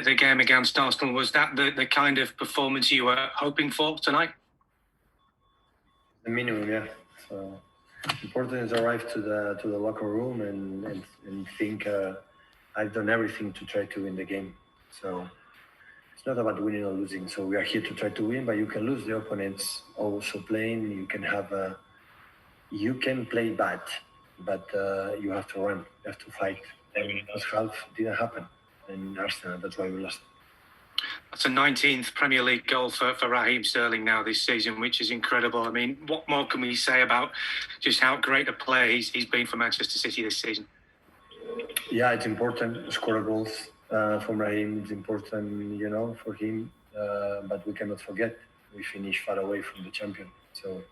the game against Arsenal. Was that the kind of performance you were hoping for tonight? The minimum, yeah. So important is to arrive to the locker room and think I've done everything to try to win the game. So it's not about winning or losing. So we are here to try to win, but you can lose. The opponent's also playing. You can play bad, but you have to run. You have to fight. And first half didn't happen in Arsenal. That's why we lost. That's a 19th Premier League goal for Raheem Sterling now this season, which is incredible. I mean, what more can we say about just how great a player he's been for Manchester City this season? Yeah, it's important to score goals from Raheem. It's important, for him. But we cannot forget we finished far away from the champion. So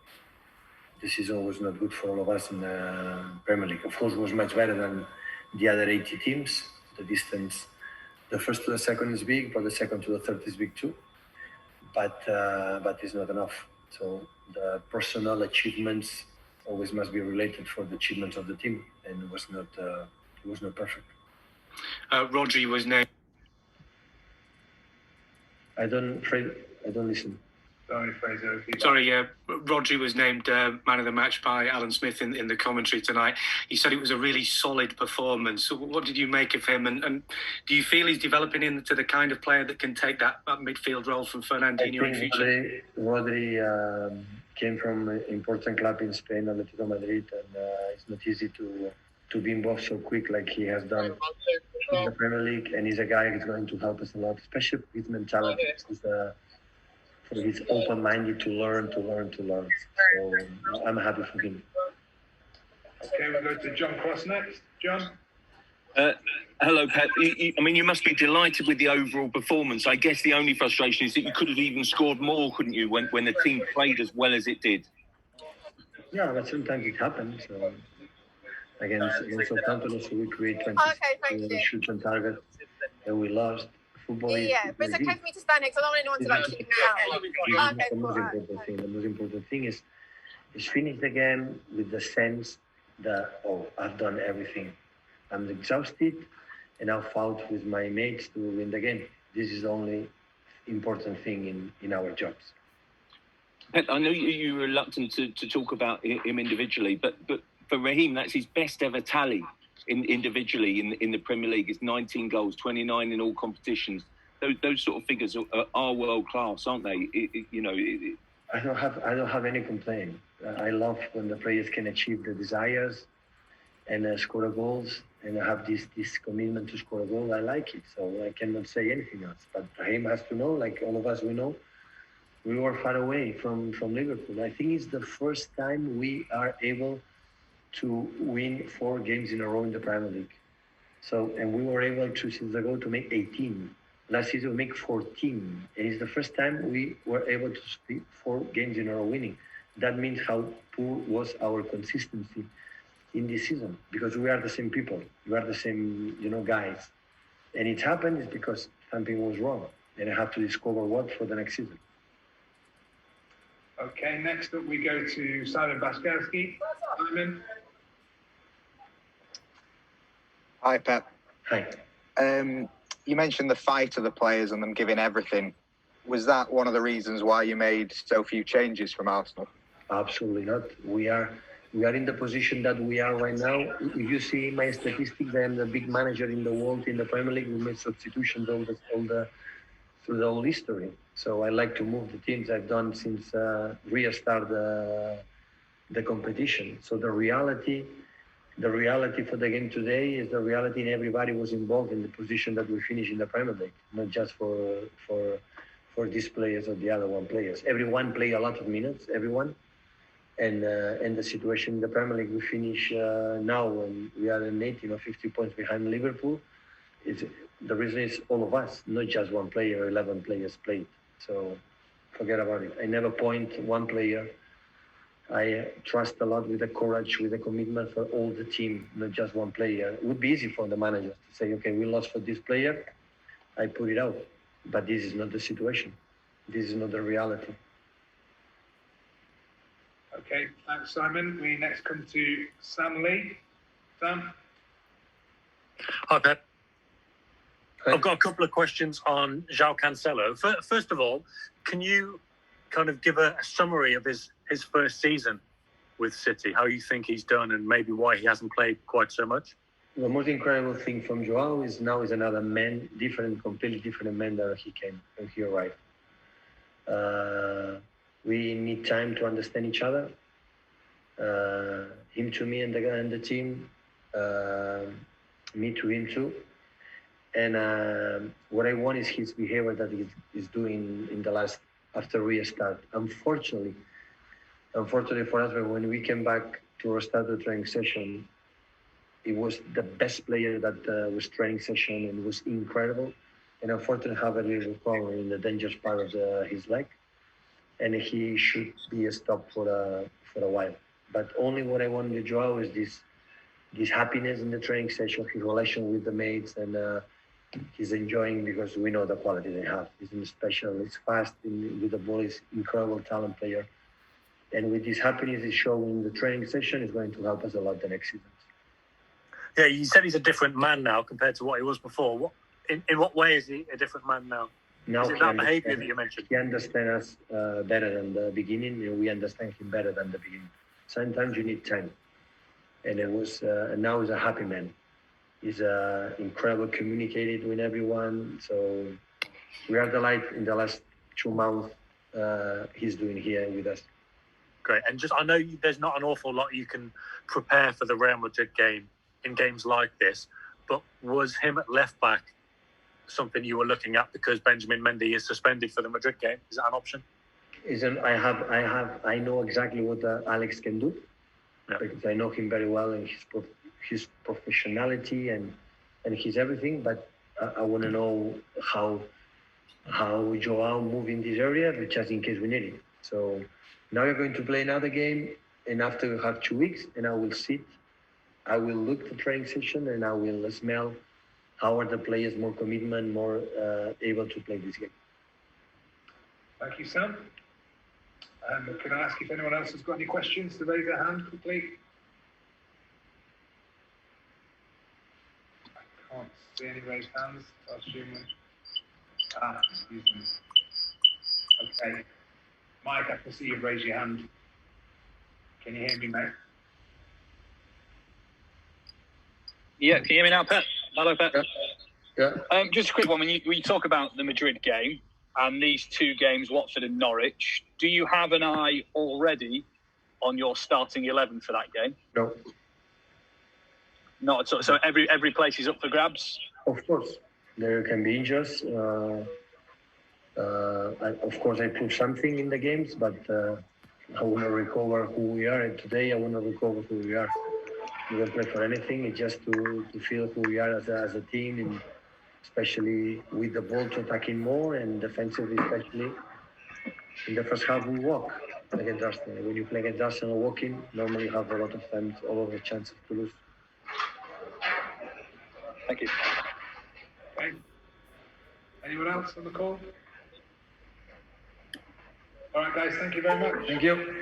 this is always not good for all of us in the Premier League. Of course, it was much better than the other 80 teams. The distance, the first to the second is big, but the second to the third is big too. But it's not enough. So the personal achievements always must be related for the achievements of the team, and it was not perfect. Rodri was named. I don't listen. Sorry, Fraser. Rodri was named man of the match by Alan Smith in the commentary tonight. He said it was a really solid performance. So what did you make of him? And do you feel he's developing into the kind of player that can take that midfield role from Fernandinho in future? Rodri came from an important club in Spain, Atletico Madrid, and it's not easy to be involved so quick like he has done in the Premier League. And he's a guy who's going to help us a lot, especially with his mentality. He's open-minded to learn. So I'm happy for him. Okay, we'll go to John Cross next. John? Hello, Pep. You must be delighted with the overall performance. I guess the only frustration is that you could have even scored more, couldn't you, when the team played as well as it did? Yeah, but sometimes it happens. Against Southampton, so we create 20 shoots on target, and we lost. Football is but it's okay for me to stand next. I don't want anyone to keep me out. The most important thing. The most important thing is finish the game with the sense that I've done everything. I'm exhausted, and I'll fight with my mates to win the game. This is the only important thing in our jobs. Pep, I know you're reluctant to talk about him individually, but for Raheem, that's his best ever tally individually in the Premier League. It's 19 goals, 29 in all competitions. Those sort of figures are world class, aren't they? I don't have any complaint. I love when the players can achieve their desires and score goals, and have this commitment to score a goal. I like it, so I cannot say anything else. But Raheem has to know, like all of us, we know, we were far away from Liverpool. I think it's the first time we are able to win 4 games in a row in the Premier League. So, and we were able 2 seasons ago to make 18. Last season we make 14. And it's the first time we were able to split 4 games in a row winning. That means how poor was our consistency in this season, because we are the same people. We are the same, guys. And it happened is because something was wrong. And I have to discover what for the next season. Okay, next up we go to Simon Baskowski. Simon? Hi, Pep. Hi. You mentioned the fight of the players and them giving everything. Was that one of the reasons why you made so few changes from Arsenal? Absolutely not. We are in the position that we are right now. If you see my statistics, I am the big manager in the world in the Premier League. We made substitutions through the whole history. So I like to move the teams I've done since restart the competition. So the reality for the game today is the reality, and everybody was involved in the position that we finished in the Premier League, not just for these players or the other one players. Everyone played a lot of minutes, everyone. And the situation in the Premier League, we finish now when we are in 18 or 50 points behind Liverpool. The reason is all of us, not just one player, 11 players played. So forget about it. I never point one player. I trust a lot with the courage, with the commitment for all the team, not just one player. It would be easy for the managers to say, okay, we lost for this player, I put it out. But this is not the situation. This is not the reality. Okay, thanks, Simon. We next come to Sam Lee. Sam? Hi, Pep. I've got a couple of questions on João Cancelo. First of all, can you kind of give a summary of his first season with City, how you think he's done and maybe why he hasn't played quite so much? The most incredible thing from Joao is now is another man, completely different man that he came when he arrived. We need time to understand each other. Him to me and the team, me to him too. And what I want is his behavior that he's doing in the last after restart. Unfortunately for us, when we came back to restart the training session, it was the best player that was training session and it was incredible. And unfortunately, have a little problem in the dangerous part of his leg, and he should be stopped for a while. But only what I want to draw is this happiness in the training session, his relation with the mates, and he's enjoying because we know the quality they have. He's special. He's fast with the ball. He's incredible talent player, and with this happiness he's showing in the training session is going to help us a lot the next season. Yeah, you said he's a different man now compared to what he was before. In what way is he a different man now? Now is it that behaviour that you mentioned? He understands us better than the beginning. We understand him better than the beginning. Sometimes you need time. And it was now he's a happy man. He's incredible communicated with everyone. So we are delighted in the last 2 months he's doing here with us. Great. And I know there's not an awful lot you can prepare for the Real Madrid game in games like this, but was him at left back something you were looking at because Benjamin Mendy is suspended for the Madrid game? Is that an option? I know exactly what Alex can do, because I know him very well and his professionality and his everything. But I want to know how Joao move in this area, just in case we need it. So now we're going to play another game, and after we have 2 weeks, and I will sit. I will look at the training session and I will smell how are the players more commitment, more able to play this game. Thank you, Sam. Can I ask if anyone else has got any questions to raise their hand quickly? I can't see any raised hands. I assume okay. Mike, I can see you raise your hand. Can you hear me, mate? Yeah, can you hear me now, Pep? Hello, Pep. Yeah. Just a quick one. When you talk about the Madrid game and these 2 games, Watford and Norwich, do you have an eye already on your starting 11 for that game? No. Not at all. So every place is up for grabs? Of course. There can be injuries. Of course, I put something in the games, but I want to recover who we are. And today, I want to recover who we are. We don't play for anything. It's just to feel who we are as a team, and especially with the ball to attacking more and defensively, especially in the first half we walk against Arsenal. When you play against Arsenal walking, normally you have a lot of times all of the chances to lose. Thank you. Okay. Anyone else on the call? All right, guys. Thank you very much. Thank you.